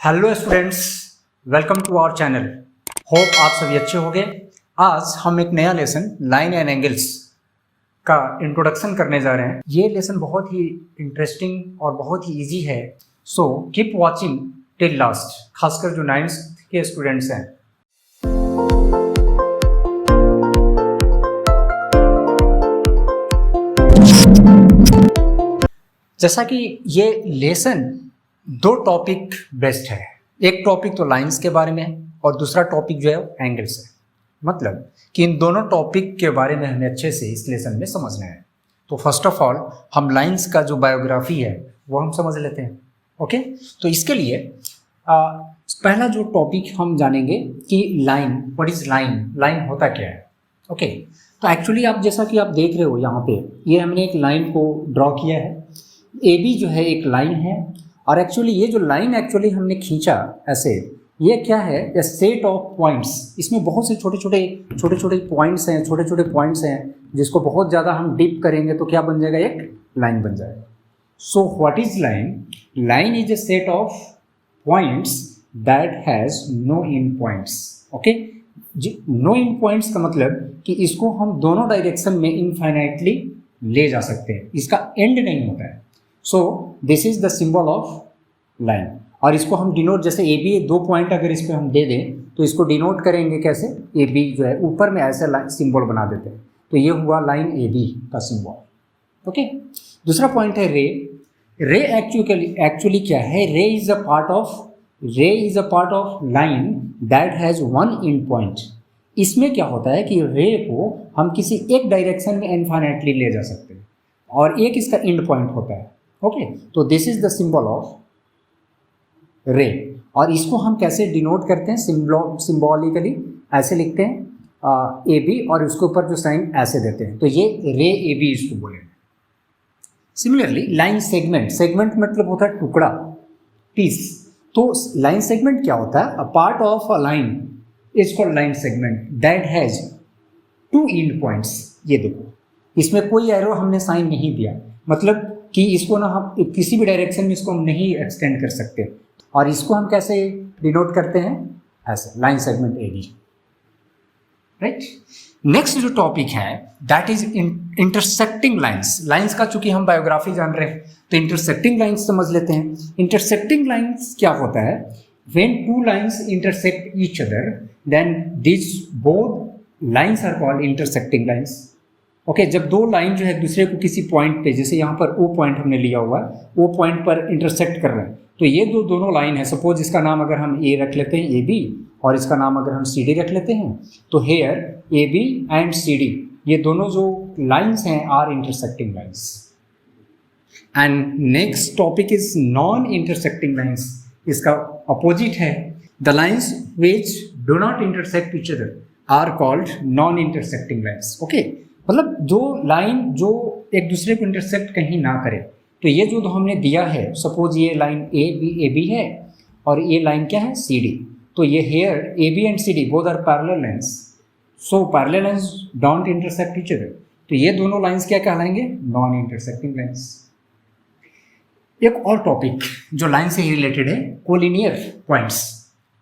Hello students, welcome to our channel. Hope आप सभी अच्छे होंगे। आज हम एक नया लेसन लाइन एंड एंगल्स का इंट्रोडक्शन करने जा रहे हैं। ये लेसन बहुत ही इंटरेस्टिंग और बहुत ही इजी है, so keep watching till last, खासकर जो 9th के स्टूडेंट्स हैं। जैसा कि ये लेसन दो टॉपिक बेस्ड है, एक टॉपिक तो लाइंस के बारे में है और दूसरा टॉपिक जो है एंगल्स है। मतलब कि इन दोनों टॉपिक के बारे में हमें अच्छे से इस लेसन में समझना है। तो फर्स्ट ऑफ ऑल हम लाइंस का जो बायोग्राफी है वो हम समझ लेते हैं। ओके, तो इसके लिए पहला जो टॉपिक हम जानेंगे कि line, what is line, line होता क्या है। ओके, तो एक्चुअली आप जैसा कि आप देख रहे हो यहाँ पे, ये हमने एक लाइन को ड्रॉ किया है। ए बी जो है एक लाइन है, और एक्चुअली ये जो लाइन एक्चुअली हमने खींचा ऐसे, ये क्या है, ए सेट ऑफ पॉइंट्स। इसमें बहुत से छोटे छोटे पॉइंट्स हैं, छोटे छोटे पॉइंट्स हैं, जिसको बहुत ज़्यादा हम डीप करेंगे तो क्या बन जाएगा, एक लाइन बन जाएगा। So what is line? Line is a set of points that has no end points. Okay, no end points का मतलब कि इसको हम दोनों डायरेक्शन में इनफाइनाइटली ले जा सकते हैं, इसका एंड नहीं होता है। So this is the symbol of line. और इसको हम डिनोट, जैसे ए बी, दो पॉइंट अगर इस पर हम दे दें तो इसको डिनोट करेंगे कैसे, ए बी जो है ऊपर में ऐसा सिंबल बना देते हैं, तो ये हुआ लाइन ए बी का सिंबल। ओके, दूसरा पॉइंट है रे। रे एक्चुअली क्या है, रे is a part of line that has one and point. इसमें क्या होता है कि रे को हम किसी एक डायरेक्शन में इनफाइनाइटली ले जा सकते हैं और एक इसका एंड पॉइंट होता है। ओके, तो this is the symbol of रे। और इसको हम कैसे डिनोट करते हैं, सिंबॉलिकली ऐसे लिखते हैं ए बी, और उसके ऊपर जो साइन ऐसे देते हैं, तो ये रे ए बी इसको बोलेंगे। सिमिलरली लाइन सेगमेंट मतलब होता है टुकड़ा, पीस। तो लाइन सेगमेंट क्या होता है, a part of a line is called line segment that has two end points. ये देखो, इसमें कोई एरो हमने साइन नहीं दिया, मतलब कि इसको ना हम किसी भी डायरेक्शन में इसको हम नहीं एक्सटेंड कर सकते। और इसको हम कैसे डिनोट करते हैं, ऐसे line segment A B. Right, next जो टॉपिक है that is intersecting lines. Lines का चूंकि हम बायोग्राफी जान रहे हैं तो इंटरसेक्टिंग लाइंस समझ लेते हैं। इंटरसेक्टिंग लाइंस क्या होता है, when two lines intersect each other then this both lines are called intersecting lines. Okay, जब दो लाइन जो है दूसरे को किसी पॉइंट पे, जैसे यहाँ पर ओ पॉइंट हमने लिया हुआ है, वो पॉइंट पर इंटरसेक्ट कर रहे हैं, तो ये दोनों लाइन है। सपोज इसका नाम अगर हम ए रख लेते हैं, ए बी, और इसका नाम अगर हम सी डी रख लेते हैं, तो here A B and C D, ये दोनों जो लाइन्स हैं are intersecting lines. And next topic is non intersecting lines. इसका अपोजिट है, the lines which do not intersect each other are called non intersecting lines. Okay, मतलब जो line जो एक दूसरे को इंटरसेक्ट कहीं ना करे, तो ये जो हमने दिया है, सपोज ये लाइन ए बी है और ये लाइन क्या है, सी डी, तो ये here A B and C D both are parallel lines, so parallel lines don't intersect each other, तो ये दोनों लाइंस क्या कहलाएंगे, नॉन इंटरसेक्टिंग लाइंस। एक और टॉपिक जो लाइन से ही रिलेटेड है, कोलिनियर पॉइंट्स।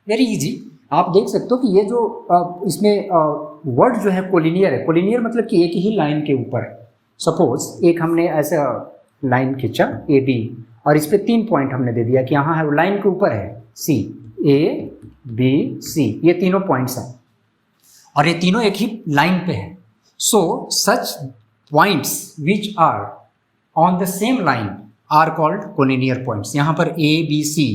वेरी इजी, आप देख सकते हो कि ये जो इसमें वर्ड जो है कोलिनियर है। कोलिनियर मतलब कि एक ही लाइन के ऊपर है। सपोज एक हमने ऐसा लाइन खींचा ए बी, और इस पे 3 पॉइंट हमने दे दिया कि यहाँ है, लाइन के ऊपर है सी, ए बी सी, ये तीनों पॉइंट्स हैं और ये तीनों एक ही लाइन पे हैं। So such points which are on the same line are called collinear points. यहाँ पर ए बी सी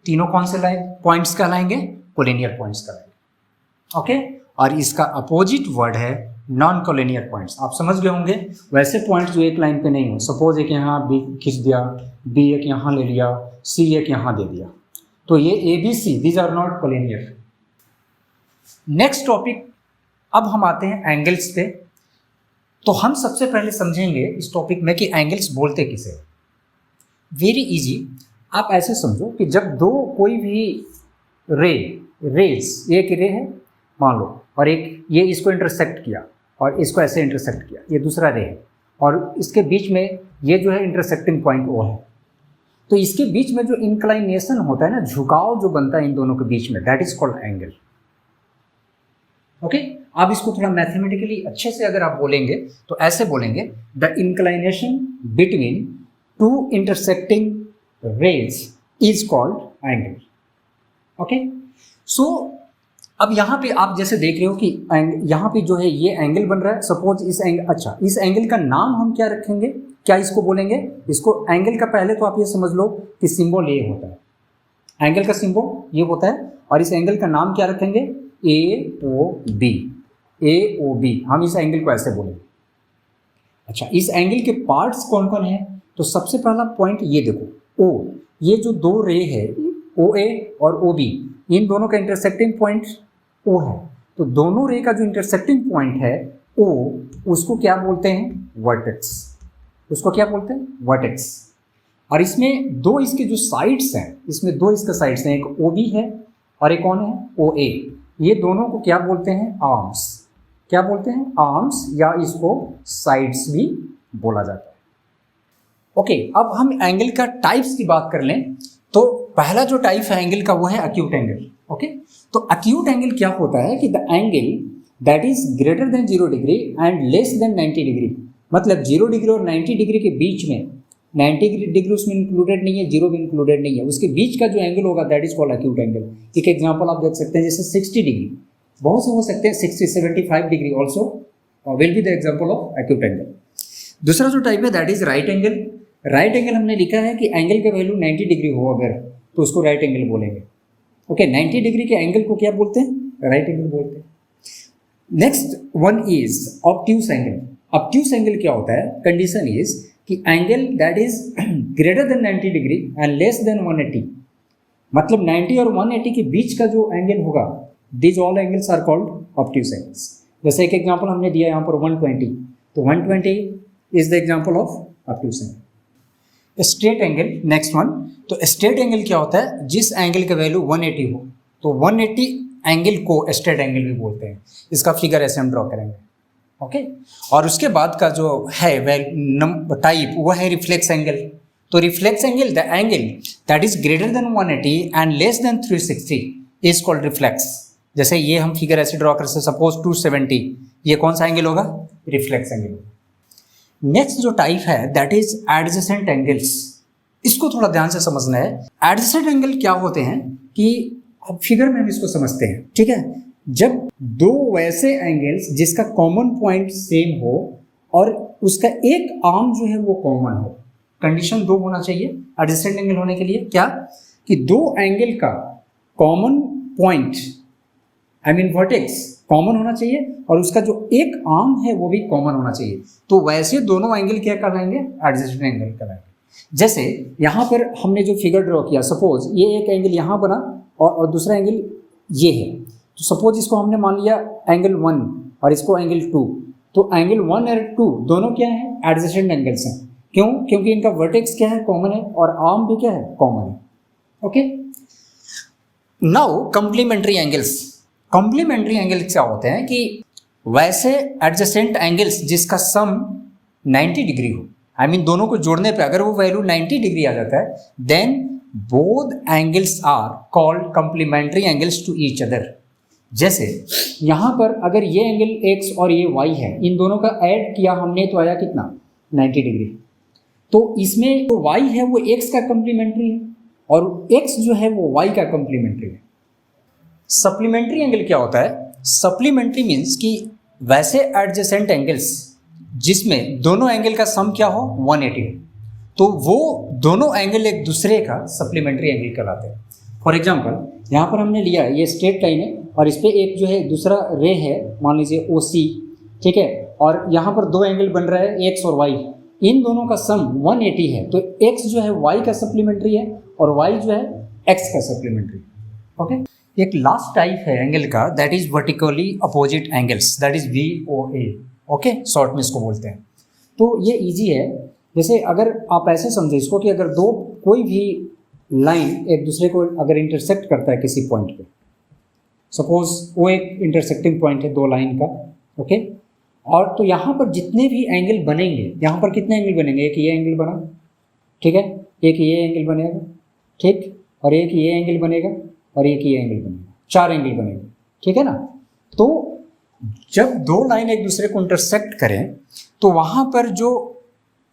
तीनों कौन से लाइन पॉइंट्स कहलाएंगे, कोलिनियर पॉइंट्स कहलाएंगे। ओके, और इसका अपोजिट वर्ड है नॉन कोलिनियर पॉइंट्स। आप समझ गए होंगे, वैसे पॉइंट्स जो एक लाइन पे नहीं हो, सपोज एक यहाँ बी खींच दिया, बी एक यहाँ ले लिया, सी एक यहाँ दे दिया, तो ये A B C, these are not collinear. Next topic, अब हम आते हैं एंगल्स पे। तो हम सबसे पहले समझेंगे इस टॉपिक में कि एंगल्स बोलते किसे। वेरी इजी, आप ऐसे समझो कि जब दो कोई भी रेज, एक रे है मान लो, और एक ये इसको इंटरसेक्ट किया और इसको ऐसे इंटरसेक्ट किया, ये दूसरा रे है, और इसके बीच में ये जो है इंटरसेक्टिंग पॉइंट ओ है, तो इसके बीच में जो इंक्लाइनेशन होता है ना, झुकाव जो बनता है इन दोनों के बीच में, that is called angle. Okay, आप इसको थोड़ा मैथमेटिकली अच्छे से अगर आप बोलेंगे तो ऐसे बोलेंगे, the inclination between two intersecting rays is called angle. Okay, so अब यहाँ पे आप जैसे देख रहे हो कि यहाँ पे जो है ये एंगल बन रहा है, सपोज इस एंगल, अच्छा इस एंगल का नाम हम क्या रखेंगे, क्या इसको बोलेंगे, इसको एंगल का पहले तो आप ये समझ लो कि सिंबल ये होता है, एंगल का सिंबल ये होता है, और इस एंगल का नाम क्या रखेंगे, ए ओ बी, ए ओ बी, हम इस एंगल को ऐसे बोलेंगे। अच्छा, इस एंगल के पार्ट्स कौन कौन है, तो सबसे पहला पॉइंट ये देखो, ओ, ये जो दो रे है ओ ए और ओ बी, इन दोनों का इंटरसेक्टिंग पॉइंट ओ है, तो दोनों रे का जो इंटरसेक्टिंग पॉइंट है ओ, उसको क्या बोलते हैं, वर्टेक्स, उसको क्या बोलते हैं, वर्टेक्स। और इसमें दो इसके जो साइड्स हैं, इसमें दो इसके साइड्स हैं, एक ओ बी है और एक कौन है, ओ ए, ये दोनों को क्या बोलते हैं, आर्म्स, क्या बोलते हैं, आर्म्स, या इसको साइड्स भी बोला जाता है। ओके, अब हम एंगल का टाइप्स की बात कर लें, तो पहला जो टाइप है एंगल का वो है अक्यूट एंगल। ओके, तो अक्यूट एंगल क्या होता है कि the angle that is greater than 0 degree and less than 90 degree, मतलब 0 डिग्री और 90 डिग्री के बीच में, 90 डिग्री उसमें इंक्लूडेड नहीं है, 0 भी इंक्लूडेड नहीं है, उसके बीच का जो एंगल होगा that is called acute angle. एक एग्जांपल आप देख सकते हैं, जैसे 60 डिग्री, बहुत से हो सकते हैं 60, 75 degree also will be the example of acute angle. दूसरा जो टाइप है that is right angle. Right angle हमने लिखा है कि एंगल का वैल्यू 90 डिग्री हो अगर, तो उसको राइट एंगल बोलेंगे। ओके, 90 डिग्री के एंगल को क्या बोलते हैं, राइट एंगल बोलते हैं। Next one is obtuse angle. Obtuse angle क्या होता है, कंडीशन इज कि angle that is greater than 90 degree and less than 180, मतलब 90 और 180 के बीच का जो एंगल होगा, this all angles are called obtuse angles. जैसे एक एग्जांपल हमने दिया यहाँ पर 120, तो 120 is the example of obtuse angle. Straight angle, next one, तो स्ट्रेट एंगल क्या होता है, जिस एंगल का वैल्यू 180 हो, तो 180 एंगल को स्ट्रेट एंगल भी बोलते हैं। इसका फिगर ऐसे हम ड्रॉ करेंगे। ओके, और उसके बाद का जो है टाइप वो है रिफ्लेक्स एंगल। तो reflex angle, the angle that is greater than 180 and less than 360 is called reflex. जैसे ये हम फिगर ऐसे ड्रॉ कर सकते, सपोज 270, ये कौन सा एंगल होगा, रिफ्लेक्स एंगल। नेक्स्ट जो टाइप है दैट इज एडजेसेंट एंगल्स। इसको थोड़ा ध्यान से समझना है। एडजेसेंट एंगल क्या होते हैं कि अब फिगर में हम इसको समझते हैं, ठीक है। जब दो वैसे एंगल्स जिसका कॉमन पॉइंट सेम हो और उसका एक आर्म जो है वो कॉमन हो, कंडीशन दो होना चाहिए एडजेसेंट एंगल होने के लिए, क्या कि दो एंगल का common point, I mean vertex common होना चाहिए और उसका जो एक आर्म है वो भी कॉमन होना चाहिए। तो वैसे दोनों एंगल क्या कहलाएंगे, एडजेसेंट एंगल कहलाएंगे। जैसे यहाँ पर हमने जो फिगर ड्रॉ किया, सपोज ये एक एंगल यहाँ बना और दूसरा एंगल ये है, तो सपोज इसको हमने मान लिया एंगल 1 और इसको एंगल 2, तो एंगल 1 और 2 दोनों क्या है, एडजेसेंट एंगल्स हैं। क्यों, क्योंकि इनका वर्टेक्स क्या है, कॉमन है, और आर्म भी क्या है, कॉमन है। Okay, now complementary angles. Complementary angles क्या होते हैं कि वैसे एडजेसेंट एंगल्स जिसका सम 90 डिग्री हो, आई मीन दोनों को जोड़ने पे अगर वो वैल्यू 90 डिग्री आ जाता है, then both angles are called complementary angles to each other. जैसे यहाँ पर अगर ये एंगल x और ये y है, इन दोनों का ऐड किया हमने तो आया कितना, 90 डिग्री। तो इसमें जो y है वो x का कॉम्प्लीमेंट्री है और x जो है वो y का कॉम्प्लीमेंट्री है। सप्लीमेंट्री एंगल क्या होता है, सप्लीमेंट्री मीन्स कि वैसे एडजेसेंट एंगल्स जिसमें दोनों एंगल का सम क्या हो, 180 हो, तो वो दोनों एंगल एक दूसरे का सप्लीमेंट्री एंगल कहलाते हैं। फॉर एग्जांपल यहाँ पर हमने लिया ये स्ट्रेट लाइन है और इस पर एक जो है दूसरा रे है, मान लीजिए OC, ठीक है, और यहाँ पर दो एंगल बन रहा है x और y, इन दोनों का सम 180 है, तो x जो है y का सप्लीमेंट्री है और y जो है x का सप्लीमेंट्री। ओके, एक लास्ट टाइप है एंगल का that is vertically opposite angles, that is VOA। Okay, short में इसको बोलते हैं। तो ये इजी है। जैसे अगर आप ऐसे समझे इसको कि अगर दो कोई भी लाइन एक दूसरे को अगर इंटरसेक्ट करता है किसी पॉइंट पे, सपोज वो एक इंटरसेक्टिंग पॉइंट है दो लाइन का, ओके, और तो यहाँ पर जितने भी एंगल बनेंगे, यहाँ पर कितने एंगल बनेंगे, एक ये एंगल बना, ठीक है, एक ये एंगल बनेगा, ठीक, और एक ये एंगल बनेगा और एक ये एंगल बनेगा, 4 एंगल बनेंगे, ठीक है ना। तो जब दो लाइन एक दूसरे को इंटरसेक्ट करें तो वहाँ पर जो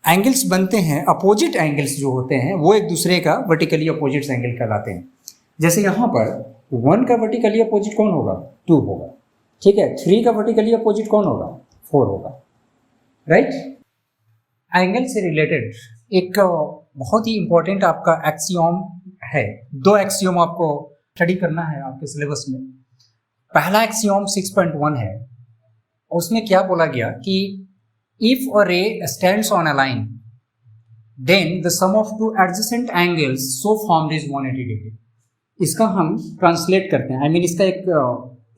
एंगल्स बनते हैं, अपोजिट एंगल्स जो होते हैं, वो एक दूसरे का वर्टिकली अपोजिट एंगल कहलाते हैं। जैसे यहाँ पर 1 का वर्टिकली अपोजिट कौन होगा, 2 होगा, ठीक है। 3 का वर्टिकली अपोजिट कौन होगा, 4 होगा, राइट। एंगल से रिलेटेड एक बहुत ही इंपॉर्टेंट आपका एक्सियोम है, 2 एक्सियोम आपको स्टडी करना है आपके सिलेबस में। पहला एक्सियोम 6.1 है, उसमें क्या बोला गया कि if a ray stands on a line then the sum of 2 adjacent angles so formed is 180 degree. इसका हम ट्रांसलेट करते हैं, आई मीन इसका एक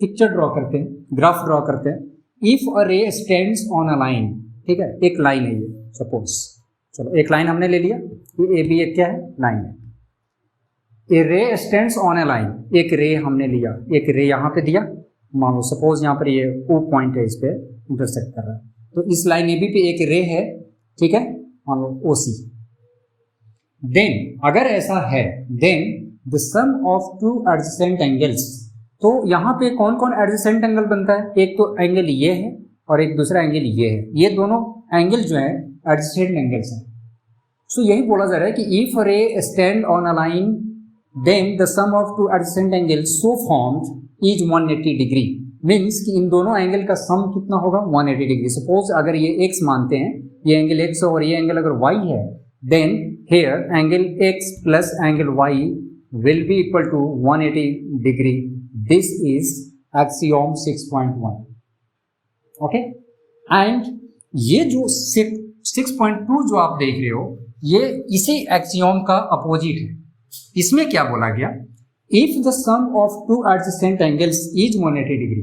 पिक्चर ड्रॉ करते हैं, ग्राफ ड्रॉ करते हैं। If a ray stands on a line, ठीक है, एक लाइन है ये, सपोज, चलो एक लाइन हमने ले लिया, ये ए बी एक क्या है, लाइन है। ए रे स्टैंड्स ऑन ए लाइन, एक रे हमने लिया, एक रे यहाँ पे दिया, मान लो सपोज यहाँ पर ये ओ पॉइंट है, इस पे इंटरसेक्ट कर रहा है, तो इस लाइन ए बी पे एक रे है, ठीक है, मान लो ओ सी। देन अगर ऐसा है, then the sum of 2 adjacent angles, तो यहाँ पे कौन कौन एडजेसेंट एंगल बनता है, एक तो एंगल ये है और एक दूसरा एंगल ये है, ये दोनों एंगल जो है एडजेसेंट एंगल्स हैं। सो यही बोला जा रहा है कि if ray stand on a line then the sum of 2 adjacent angles so formed is 180 degree, means कि इन दोनों एंगल का सम कितना होगा, 180 डिग्री। सपोज अगर ये x मानते हैं, ये एंगल x और ये एंगल अगर y है, then here angle x plus angle y will be equal to 180 degree. This is axiom 6.1. Okay? And ये जो 6.2 जो आप देख रहे हो, ये इसी एक्सियोम का अपोजिट है। इसमें क्या बोला गया, if the sum of 2 adjacent angles is 180 degree,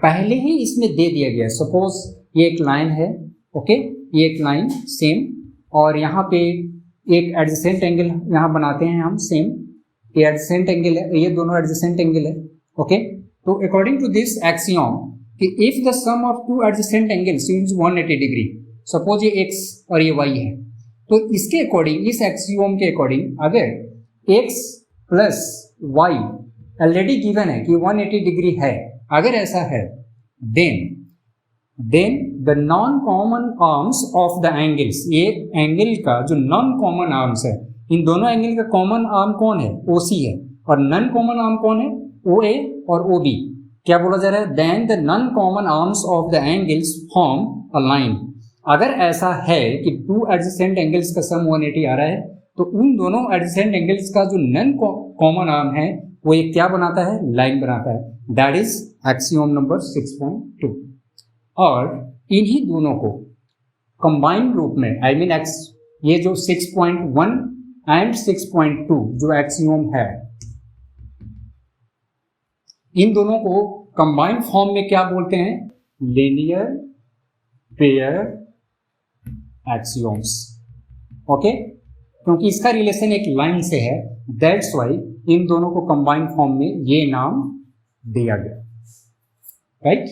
पहले ही इसमें दे दिया गया। सपोज ये एक लाइन है, ओके, ये एक लाइन सेम, और यहाँ पे एक एडजेसेंट एंगल यहाँ बनाते हैं हम सेम, ये एडजेसेंट एंगल है, ये दोनों एडजेसेंट एंगल है, ओके। तो अकॉर्डिंग टू दिस एक्सियोम कि if the sum of 2 adjacent angles is 180 degree, suppose ये x और ये y है, तो इसके अकॉर्डिंग, इस एक्सियोम के अकॉर्डिंग, अगर x plus y already given है कि 180 डिग्री है, अगर ऐसा है, then the non common arms of the angles, ये एंगल का जो नॉन कॉमन आर्म्स है, इन दोनों एंगल का कॉमन आर्म कौन है, OC है, और नॉन कॉमन आर्म कौन है, OA और OB। क्या बोला जा रहा है, then the non common arms of the angles form a line. अगर ऐसा है कि 2 एडजेसेंट एंगल्स का सम 180 आ रहा है, तो उन दोनों एडजेसेंट एंगल्स का जो नॉन कॉमन आर्म है, वो एक क्या बनाता है, लाइन बनाता है। That is axiom number 6.2। और इन्हीं दोनों को कंबाइंड रूप में, आई मीन ये जो 6.1 एंड 6.2 जो एक्सियोम है, इन दोनों को कंबाइंड फॉर्म में क्या बोलते हैं, लीनियर पेयर एक्सियोम्स, ओके। क्योंकि इसका रिलेशन एक लाइन से है, दैट्स वाई इन दोनों को कंबाइंड फॉर्म में ये नाम दिया गया, राइट।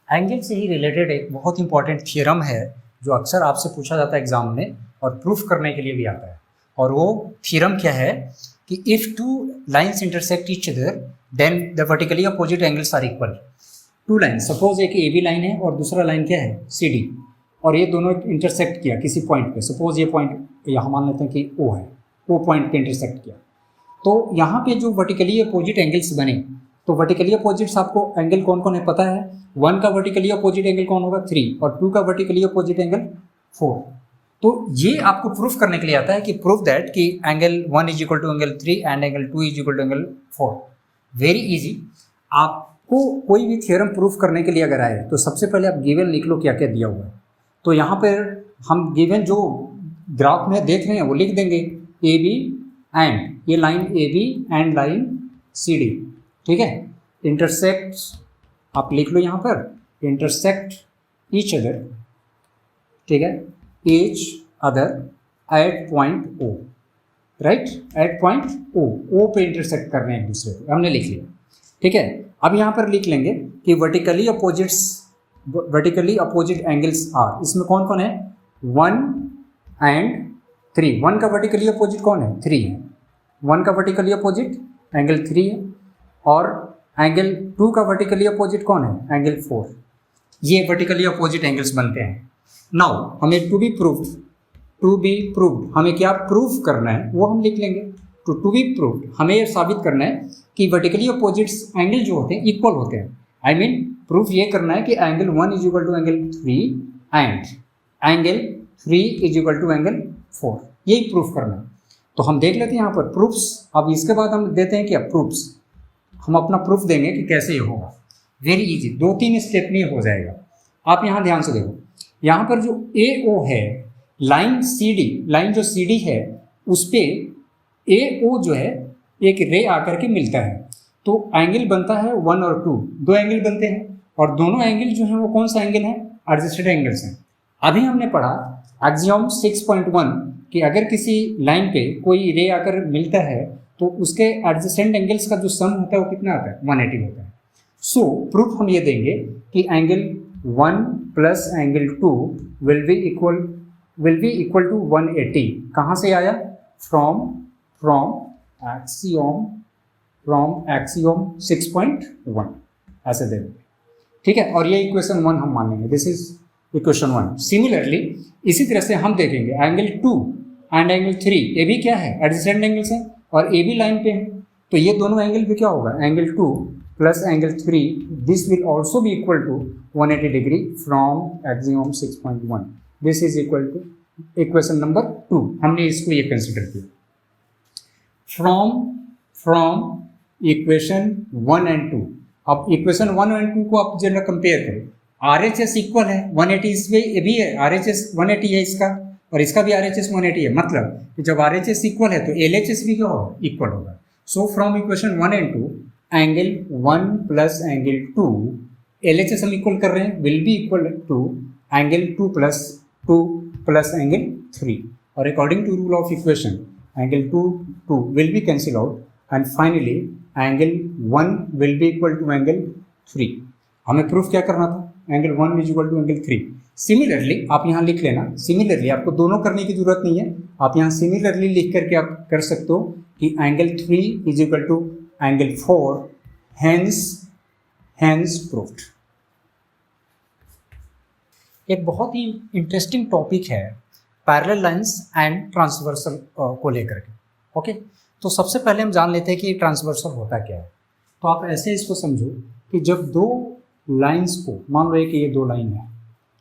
एंगल से ही रिलेटेड एक बहुत इंपॉर्टेंट थ्योरम है जो अक्सर आपसे पूछा जाता है एग्जाम में और प्रूफ करने के लिए भी आता है, और वो थ्योरम क्या है कि if 2 lines intersect each other then the vertically opposite angles are equal. 2 line, suppose एक AB लाइन है और दूसरा लाइन क्या है, CD, और ये दोनों इंटरसेक्ट किया किसी पॉइंट पे, सपोज ये पॉइंट यहाँ मान लेते हैं कि O है, O पॉइंट पे इंटरसेक्ट किया, तो यहाँ पे जो वर्टिकली अपोजिट एंगल्स बने, तो वर्टिकली अपोजिट्स आपको एंगल कौन कौन है पता है। 1 का वर्टिकली अपोजिट एंगल कौन होगा, 3, और 2 का वर्टिकली अपोजिट एंगल 4। तो ये आपको प्रूफ करने के लिए आता है कि प्रूफ दैट कि angle 1 is equal to angle 3 and angle 2 is equal to angle 4। Very easy. आपको कोई भी थ्योरम प्रूफ करने के लिए अगर आए तो सबसे पहले आप गिवन लिख लो क्या क्या दिया हुआ है। तो यहाँ पर हम गिवन जो ग्राफ में देख रहे हैं वो लिख देंगे, ए बी एंड ये line A B and line C D, ठीक है। इंटरसेक्ट आप लिख लो यहाँ पर, इंटरसेक्ट ईच अदर, ठीक है, each other at point O, right, at point O पे इंटरसेक्ट कर रहे हैं एक दूसरे को, हमने लिख लिया, ठीक है। अब यहाँ पर लिख लेंगे कि वर्टिकली अपोजिट एंगल्स आर, इसमें कौन कौन है, 1 एंड 3, 1 का वर्टिकली अपोजिट कौन है? 3 है। 1 का वर्टिकली अपोजिट एंगल 3 है, और एंगल 2 का वर्टिकली अपोजिट कौन है? एंगल 4। ये वर्टिकली अपोजिट एंगल्स बनते हैं। नाउ हमें टू बी प्रूव्ड हमें क्या प्रूफ करना है वो हम लिख लेंगे। टू बी प्रूव्ड हमें ये साबित करना है कि वर्टिकली अपोजिट्स एंगल जो होते हैं इक्वल होते हैं। आई मीन प्रूफ ये करना है कि angle 1 is equal to angle 3 and angle 3 is equal to angle 4, यही प्रूफ करना है। तो हम देख लेते हैं यहाँ पर प्रूफ्स। अब इसके बाद हम देते हैं क्या प्रूफ्स, हम अपना प्रूफ देंगे कि कैसे ये होगा। वेरी इजी, 2-3 स्टेप में हो जाएगा। आप यहाँ ध्यान से देखो, यहाँ पर जो AO है, लाइन जो CD है, उस पर AO जो है एक रे आकर के मिलता है, तो एंगल बनता है 1 और 2, 2 एंगल बनते हैं, और दोनों एंगल जो है वो कौन सा एंगल है? एडजस्टेड एंगल्स हैं। अभी हमने पढ़ा एक्सियोम 6.1 कि अगर किसी लाइन पे कोई रे आकर मिलता है तो उसके एडजेसेंट एंगल्स का जो सम होता है वो कितना आता है? 180 होता है। सो प्रूफ हम ये देंगे कि angle 1 plus angle 2 will be equal to 180। कहाँ से आया? फ्रॉम एक्सियोम 6.1, ऐसे देंगे, ठीक है। और ये इक्वेशन 1 हम मान लेंगे, दिस इज इक्वेशन 1। सिमिलरली इसी तरह से हम देखेंगे एंगल 2 एंड एंगल 3, ये भी क्या है? एडजेसेंट एंगल्स हैं और ए भी लाइन पे है, तो ये दोनों एंगल भी क्या होगा? Angle 2 plus angle 3, this will also be equal to 180 degree from axiom 6.1। This is equal to equation number 2। हमने इसको ये कंसिडर किया। From equation 1 and 2। अब इक्वेशन 1 एंड 2 को आप जरा कंपेयर करें। RHS इक्वल है 180, इसमें ये भी है RHS 180 है इसका, और इसका भी RHS 180 है। मतलब कि जब RHS इक्वल है तो LHS भी क्या होगा? इक्वल होगा। So from equation 1 and 2 angle 1 plus angle 2 LHS हम इक्वल कर रहे हैं, will be equal to angle 2 plus angle 3, और according to rule of equation angle 2 will be cancel out and finally angle 1 will be equal to angle 3। हमें proof क्या करना था? Angle 1 is equal to angle 3। Similarly आप यहाँ लिख लेना, similarly आपको दोनों करने की जरूरत नहीं है, आप यहाँ सिमिलरली लिख करके आप कर सकते हो कि angle 3 is equal to angle 4, hence proved. एक बहुत ही इंटरेस्टिंग टॉपिक है पैरेलल लाइंस एंड ट्रांसवर्सल को लेकर के। ओके, तो सबसे पहले हम जान लेते हैं कि ट्रांसवर्सल होता क्या है। तो आप ऐसे इसको समझो कि जब दो लाइंस को, मान लो कि ये 2 लाइन है,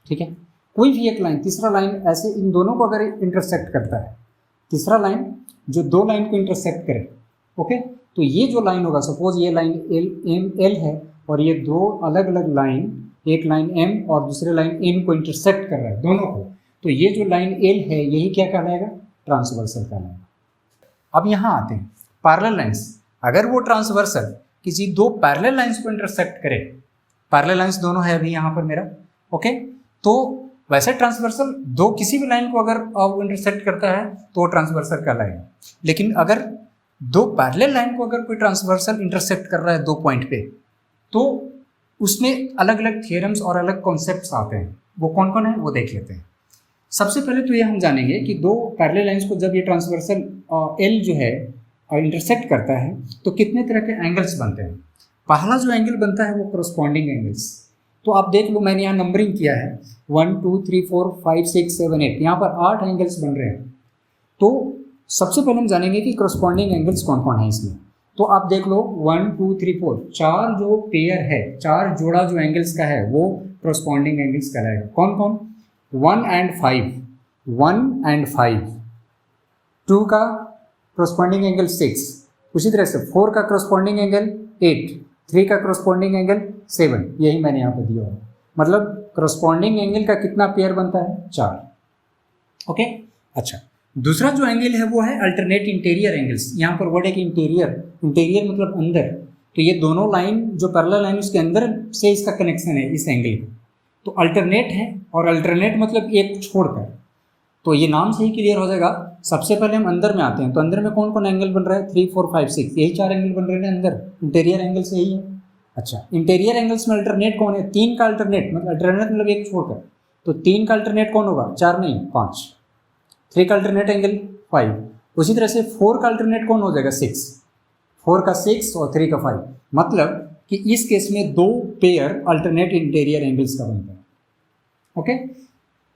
ठीक है, कोई भी एक लाइन, तीसरा लाइन ऐसे इन दोनों को अगर इंटरसेक्ट करता है, तीसरा लाइन जो 2 लाइन को इंटरसेक्ट करे, ओके, तो ये जो लाइन होगा, सपोज ये लाइन L है और ये 2 अलग अलग लाइन, एक लाइन M और दूसरे लाइन N को इंटरसेक्ट कर रहा है दोनों को, तो ये जो लाइन L है यही क्या कहलाएगा? ट्रांसवर्सल कहलाएगा। अब यहाँ आते हैं पैरेलल लाइंस। अगर वो ट्रांसवर्सल किसी 2 पैरेलल लाइंस को इंटरसेक्ट करे, पैरेलल लाइंस दोनों है अभी यहाँ पर मेरा, ओके, तो वैसे ट्रांसवर्सल किसी भी लाइन को अगर वो इंटरसेक्ट करता है तो वो ट्रांसवर्सल कहलाएगा। लेकिन अगर 2 पैरेलल लाइन को अगर कोई ट्रांसवर्सल इंटरसेक्ट कर रहा है 2 पॉइंट पे, तो उसमें अलग अलग थियरम्स और अलग कॉन्सेप्ट्स आते हैं। वो कौन कौन है वो देख लेते हैं। सबसे पहले तो ये हम जानेंगे कि 2 पैरेलल लाइंस को जब ये ट्रांसवर्सल L जो है इंटरसेक्ट करता है तो कितने तरह के एंगल्स बनते हैं। पहला जो एंगल बनता है वो करस्पॉन्डिंग एंगल्स। तो आप देख लो, मैंने यहाँ नंबरिंग किया है 1 2 3 4 5 6 7 8, यहाँ पर 8 एंगल्स बन रहे हैं। तो सबसे पहले हम जानेंगे कि करस्पॉन्डिंग एंगल्स कौन कौन है इसमें। तो आप देख लो 1 2 3 4, 4 जो पेयर है, 4 जोड़ा जो एंगल्स का है वो करस्पॉन्डिंग एंगल्स कहलाएगा। कौन कौन? 1 and 5, 2 का करस्पॉन्डिंग एंगल 6, उसी तरह से 4 का करस्पॉन्डिंग एंगल 8, 3 का करस्पॉन्डिंग एंगल 7, यही मैंने यहाँ पे दिया है। मतलब करस्पॉन्डिंग एंगल का कितना पेयर बनता है? 4। ओके, अच्छा, दूसरा जो एंगल है वो है अल्टरनेट इंटीरियर एंगल्स। यहाँ पर वर्ड है कि इंटीरियर मतलब अंदर, तो ये दोनों लाइन जो पैरेलल लाइन उसके अंदर से इसका कनेक्शन है इस एंगल का, तो अल्टरनेट है। और अल्टरनेट मतलब एक छोड़कर, तो ये नाम से ही क्लियर हो जाएगा। सबसे पहले हम अंदर में आते हैं, तो अंदर में कौन कौन एंगल बन रहा है? 3 4 5 6, यही 4 एंगल बन रहे हैं अंदर, इंटीरियर एंगल्स यही है। अच्छा, इंटीरियर एंगल्स में अल्टरनेट कौन है? 3 का अल्टरनेट, मतलब अल्टरनेट मतलब एक छोड़कर, तो 3 का अल्टरनेट कौन होगा? 4 नहीं 5, 3 का अल्टरनेट एंगल 5। उसी तरह से 4 का अल्टरनेट कौन हो जाएगा 6, 4 का 6 और 3 का 5। मतलब कि इस केस में 2 पेयर अल्टरनेट इंटीरियर एंगल्स का बनता है। ओके,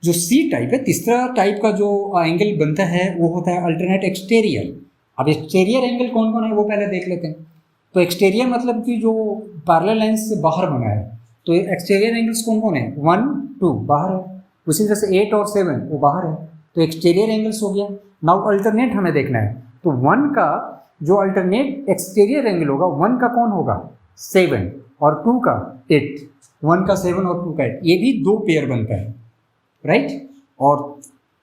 जो सी टाइप है, तीसरा टाइप का जो एंगल बनता है वो होता है अल्टरनेट एक्सटीरियर। अब एक्सटीरियर एंगल कौन कौन है वो पहले देख लेते हैं। तो एक्सटीरियर मतलब कि जो पैरेलल लाइंस से बाहर बना है, तो एक्सटीरियर एंगल्स कौन कौन है, 1 2 बाहर है, उसी तरह से 8 और 7 वो बाहर है, तो एक्सटीरियर एंगल्स हो गया। नाउ अल्टरनेट हमें देखना है, तो 1 का जो अल्टरनेट एक्सटीरियर एंगल होगा 1 का कौन होगा 7 और 2 का 8, 1 का 7 और 2 का 8, ये भी 2 पेयर बनता है, राइट। और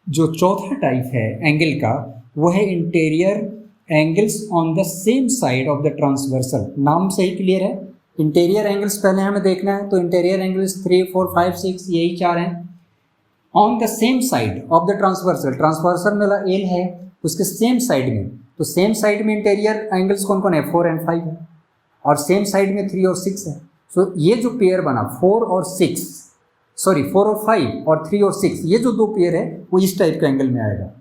जो चौथा टाइप है एंगल का वो है interior angles on the same side of the transversal. नाम से ही क्लियर है, इंटीरियर एंगल्स पहले हमें देखना है, तो इंटीरियर एंगल्स 3 4 5 6 यही 4 हैं। On the same side of the transversal, transversal मेरा एल है उसके सेम साइड में, तो सेम साइड में इंटीरियर एंगल्स कौन कौन है 4 और 5 है, और सेम साइड में 3 और 6 है। सो ये जो पेयर बना 4 और 6, सॉरी 4 और 5 और 3 और 6, ये जो 2 पेयर है वो इस टाइप का एंगल में आएगा,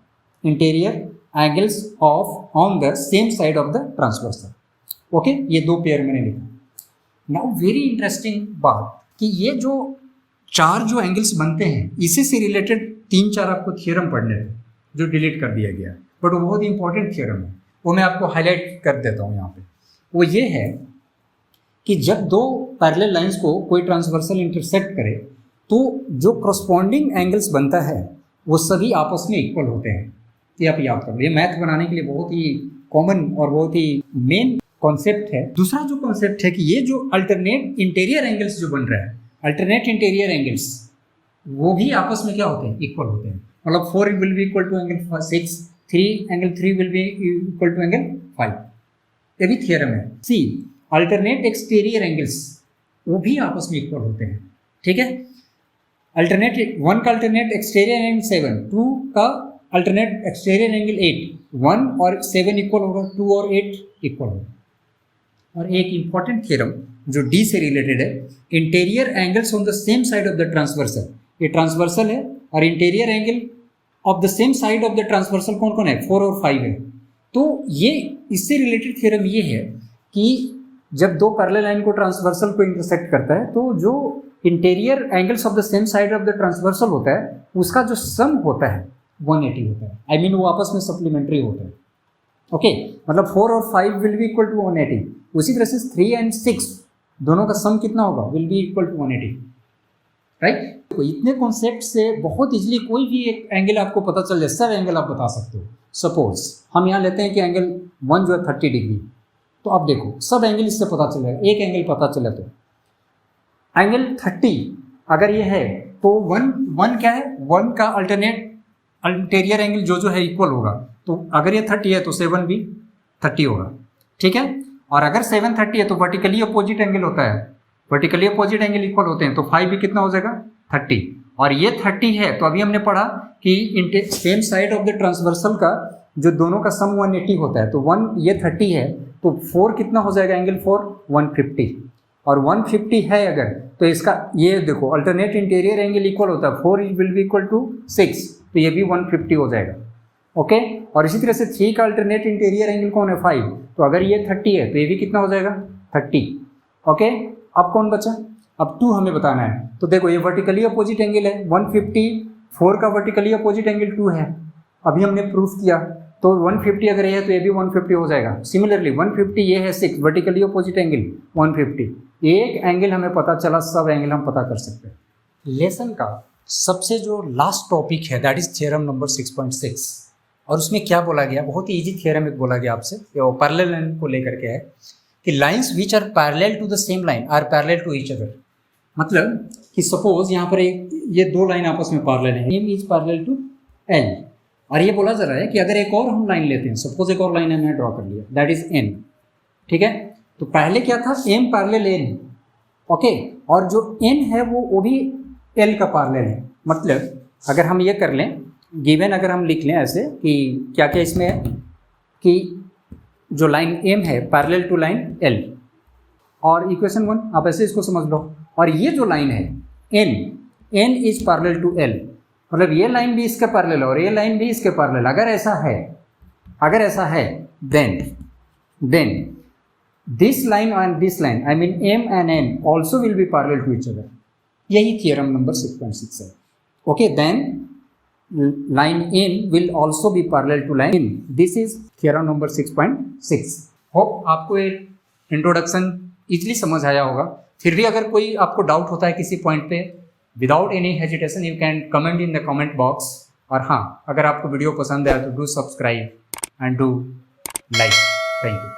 interior angles of on the same side of the transversal. Okay, ये 2 पेयर मैंने लिखा। नाउ वेरी इंटरेस्टिंग बात कि ये जो 4 जो एंगल्स बनते हैं इसी से रिलेटेड 3-4 आपको थियरम पढ़ने थे जो डिलीट कर दिया गया, बट वो बहुत इंपॉर्टेंट थियरम है, वो मैं आपको हाईलाइट कर देता हूँ यहाँ पे। वो ये है कि जब 2 पैरेलल लाइंस को कोई ट्रांसवर्सल इंटरसेक्ट करे तो जो करस्पॉन्डिंग एंगल्स बनता है वो सभी आपस में इक्वल होते हैं। ये आप याद करो, ये मैथ बनाने के लिए बहुत ही कॉमन और बहुत ही मेन कॉन्सेप्ट है। दूसरा जो कॉन्सेप्ट है कि ये जो अल्टरनेट इंटीरियर एंगल्स जो बन रहा है, अल्टरनेट इंटीरियर एंगल्स, वो भी आपस में क्या होते हैं, इक्वल होते हैं। मतलब 4 will be equal to angle 6, 3 will be equal to angle 5। ये भी थियरम है। सी अल्टरनेट एक्सटीरियर एंगल्स वो भी आपस में इक्वल होते हैं, ठीक है। अल्टरनेट 1 का अल्टरनेट एक्सटीरियर एंगल 7, 2 का अल्टरनेट एक्सटीरियर एंगल 8, 1 और 7 इक्वल होगा, 2 और 8 इक्वल होगा। और एक इंपॉर्टेंट थ्योरम जो डी से रिलेटेड है, interior angles on the same side of the transversal. ये ट्रांसवर्सल है और interior angle of the same side of the transversal कौन कौन है, 4 और 5 है। तो ये इससे रिलेटेड थ्योरम ये है कि जब 2 पैरेलल लाइन को ट्रांसवर्सल को इंटरसेक्ट करता है तो जो interior angles of the same side of the transversal होता है उसका जो सम होता है 180 होता है। आई मीन वो आपस में सप्लीमेंट्री होता है। ओके, मतलब 4 और 5 विल बी इक्वल टू 180। उसी तरह से 3 एंड 6 दोनों का सम कितना होगा, will be equal to 180, right. तो इतने कॉन्सेप्ट से बहुत इजीली कोई भी एक एंगल आपको पता चल जाए, सब एंगल आप बता सकते हो। सपोज हम यहाँ लेते हैं कि एंगल 1 जो है 30 डिग्री, तो अब देखो सब एंगल इससे पता चलेगा। एक एंगल पता चले तो एंगल 30 अगर ये है तो 1 क्या है, 1 का अल्टरनेट इंटीरियर एंगल जो है इक्वल होगा। तो अगर ये 30 है तो 7 भी 30 होगा, ठीक है। और अगर 7 30 है तो वर्टिकली अपोजिट एंगल होता है, वर्टिकली अपोजिट एंगल इक्वल होते हैं, तो 5 भी कितना हो जाएगा 30। और ये 30 है तो अभी हमने पढ़ा कि same side of the transversal का जो दोनों का सम 180 होता है, तो 1 ये 30 है तो 4 कितना हो जाएगा, एंगल 4 150। और 150 है अगर तो इसका ये देखो अल्टरनेट इंटीरियर एंगल इक्वल होता है 4 विल बी इक्वल टू 6, तो ये भी 150 हो जाएगा। ओके, और इसी तरह से 3 का अल्टरनेट इंटीरियर एंगल कौन है 5, तो अगर ये 30 है तो ये भी कितना हो जाएगा 30। ओके, अब कौन बचा, अब 2 हमें बताना है। तो देखो ये वर्टिकली अपोजिट एंगल है 154 का वर्टिकली अपोजिट एंगल 2 है, अभी हमने प्रूफ किया। तो 150 अगर है तो ये भी 150 हो जाएगा। सिमिलरली 150 ये है 6, वर्टिकली अपोजिट एंगल 150। एक एंगल हमें पता चला, सब एंगल हम पता कर सकते हैं। लेसन का सबसे जो लास्ट टॉपिक है दैट इज थ्योरम नंबर 6.6, और उसमें क्या बोला गया, बहुत ही इजी थ्योरम एक बोला गया आपसे, वो पैरेलल लाइन को लेकर के है कि lines which are parallel to the same line are parallel to each other. मतलब कि सपोज यहाँ पर ये 2 लाइन आपस में पैरेलल है, M is parallel to L, और ये बोला जा रहा है कि अगर एक और हम लाइन लेते हैं, सपोज एक और लाइन हमने ड्रॉ कर लिया दैट इज एन, ठीक है। तो पहले क्या था, एम पैरेलल एन, ओके, और जो एन है वो भी एल का पैरेलल है। मतलब अगर हम ये कर लें, गिवन अगर हम लिख लें ऐसे कि क्या क्या इसमें है कि जो लाइन एम है पैरेलल टू लाइन एल, और इक्वेशन 1 आप ऐसे इसको समझ लो, और ये जो लाइन है N is parallel to L, मतलब ये लाइन भी इसके पैरेलल और ये लाइन भी इसके पैरेलल, अगर ऐसा है then this line and this line, I mean m and n also will be parallel to each other. यही थियरम नंबर 6.6 है. Okay, then line in will also be parallel to line in. This is theorem number 6.6. Hope आपको एक introduction easily समझ आया होगा. फिर भी अगर कोई आपको डाउट होता है किसी पॉइंट पे, without any hesitation you can comment in the comment box. और हाँ, अगर आपको वीडियो पसंद आया तो do subscribe and do like. Thank you.